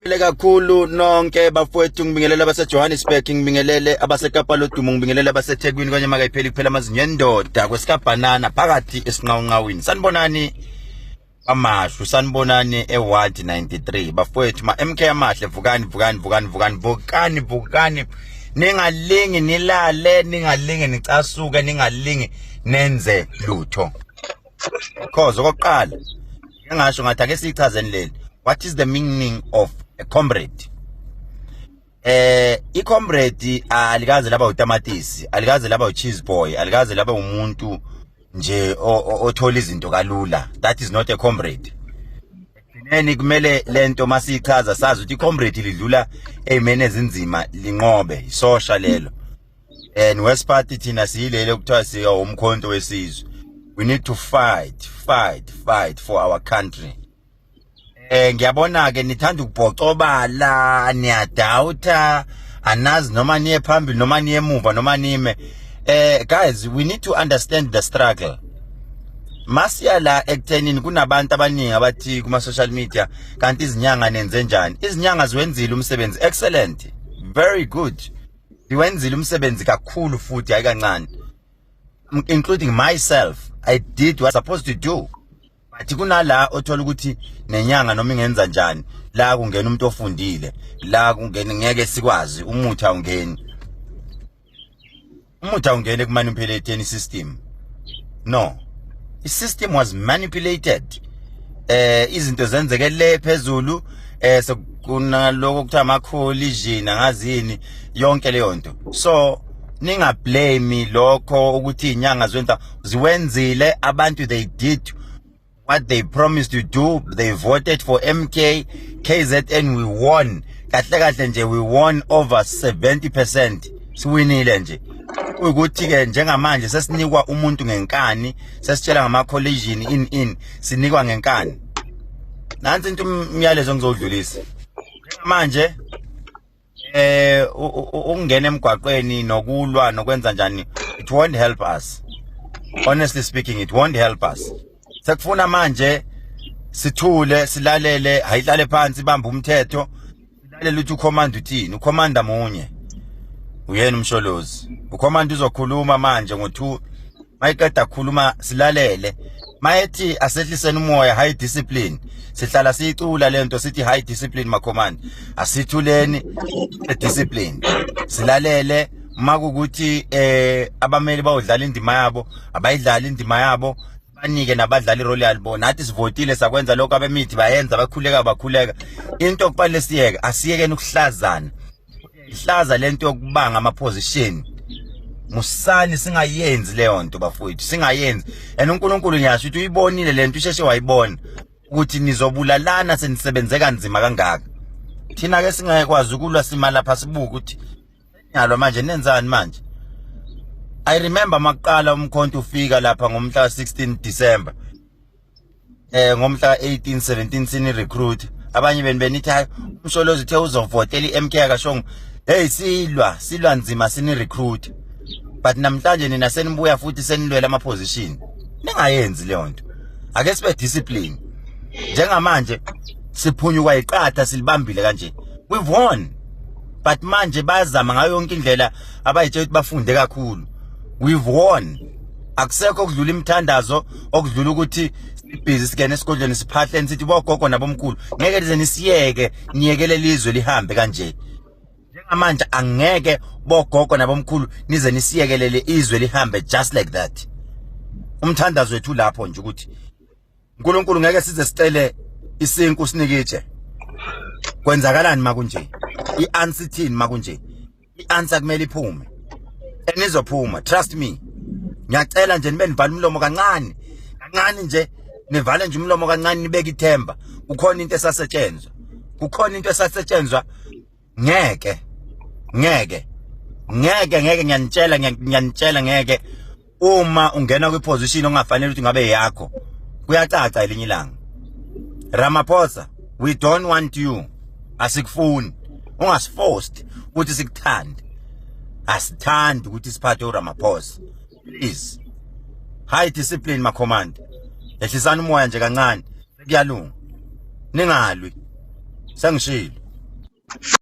Kakhulu nonke bafowethu ngibingelela abaseJohannesburg ngibingelele abaseKapa lodumo ngibingelele abaseThekwini kanye makayipheli kuphela amazinyo endoda kwesikaBanana phakathi esinqawunqawini sanibonani amashwe sanibonani eWard 93 bafowethu MK amahle vukani ningalingi nilale ningalingi nicasuke ningalingi nenze lutho cause okokuqala ngisho ngathi ake sichazeni leli. What is the meaning of a comrade? I-comrade alikaze laba utamatisi, alikaze laba cheese boy, alikaze laba umuntu nje othola izinto kalula. That is not a comrade. Neni kumele lento masichaza sazi ukuthi i-comrade lidlula ezimene ezinzima linqobe isosha lelo. And West Party thina siyilele ukuthiwa siya umkhonto wesizwe. We need to fight for our country. Ngiyabona ke nithanda ukubhocobala niyadawutha anazi noma niye phambili noma niye emuva noma nime guys, we need to understand the struggle. Masiya la ekuthenini kunabantu abaningi abathi kuma social media kanti izinyanga nenze njani. Izinyanga ziwenzile umsebenzi excellent, very good, ziwenzile umsebenzi kakhulu futhi hayi kancane, including myself. I did what I was supposed to do. But kunala othola ukuthi nenyanga noma ingenza njani la kungena umuntu ofundile la kungena ngeke sikwazi umuthi awungene kumanipulating system. No, the system was manipulated. Izinto zenzekele phezulu sekunaloko kuthiwa ama collision angazini yonke leyo nto. So ninga blame lokho ukuthi inyanga ziwenzile abantu, they did what they promised to do. They voted for MK, KZN, we won. Kahle nje we won over 70%. Siwinile nje. Ukuthi ke njengamanje sesinikwa umuntu ngenkani, sesitshela ngama collision in sinikwa ngenkani. Nansi into umyalezo ngizodlulisa. Manje ungena emgwaqweni nokulwa nokwenza njani, it won't help us. Honestly speaking, it won't help us. Sekufuna manje sithule silalele, hayihlale phansi bamba umthetho, silalele ukuthi ucommand uthini. Ucommanda munye uyena umsholozi. Ucommand uzokhuluma manje ngo2, mayiqeda kukhuluma silalele. Mayethi asehliseni umoya, high discipline, sihlala siyicula lento sithi high discipline macommand. Asithuleni discipline, silalele. Makukuthi abameli bawudlala indima yabo abayidlala indima yabo, banike nabadlali role yabo. Nathi sivotile sakwenza lokho abemithi bayenza bakhuleka. Into okufanele siyeke asiyekeni ukuhlazana, ihlaza lento yokubanga ama position. Musani singayenzi leyo nto bafowethu, singayenzi. And uNkulunkulu ngiyasho ukuthi uyibonile lento, usheshe wayibona ukuthi nizobulalana senisebenze kanzima kangaka. Thina ke singayekwazi ukulwa simala lapha sibuka ukuthi nyalo manje nenzani manje. I remember maqala umkhonto ufika lapha ngomhla 16 December. Ngomhla 18 17 sini recruit. Abanye benithi hayi umsholozi uthe uzovotela iMK akashongo. Hey silwa nzima sini recruit. But namhlanje nina senibuya futhi senilwela ama position. Ningayenzi leyo nto. Ake sibe discipline. Njengamanje siphunyuka iqatha silibambile kanje. We've won. But manje bazama ngayo yonke indlela abayithe ukuthi bafunde kakhulu. We've won. Akusekho okudlula imithandazo, okudlula ukuthi sibhizi sikene esikodlweni siphahleni sithi bogogo nabomkhulu ngeke lize nisiyeke niyekele lizwe lihambe kanje. Njengamanje angeke bogogo nabomkhulu nize nisiyekelele izwe lihambe just like that. Umthandazo wethu lapho nje ukuthi uNkulunkulu ngeke size sicele isinku sinikitshe. Kwenzakalani makunje? I-answer thini makunje? I-answer kumele iphume. Enizophuma, trust me. Ngiyacela nje nibe nivala umlomo kancane nje, nivale nje umlomo kancane nibeke ithemba. Kukhona into esasetshenzwa. Ngeke ngiyanitshela ngeke. Uma ungena kwiposition ongafanele ukuthi ngabe yakho, kuyacaca elinye ilanga. Ramaphosa, we don't want you. Asikufuni. Ungasforced ukuthi sikuthande. Asithandi ukuthi siphathe uRamaphosa. Please. High discipline ma command. Ehlisana umoya nje kancane. Kuyalunga. Ningalwi. Sengishilo.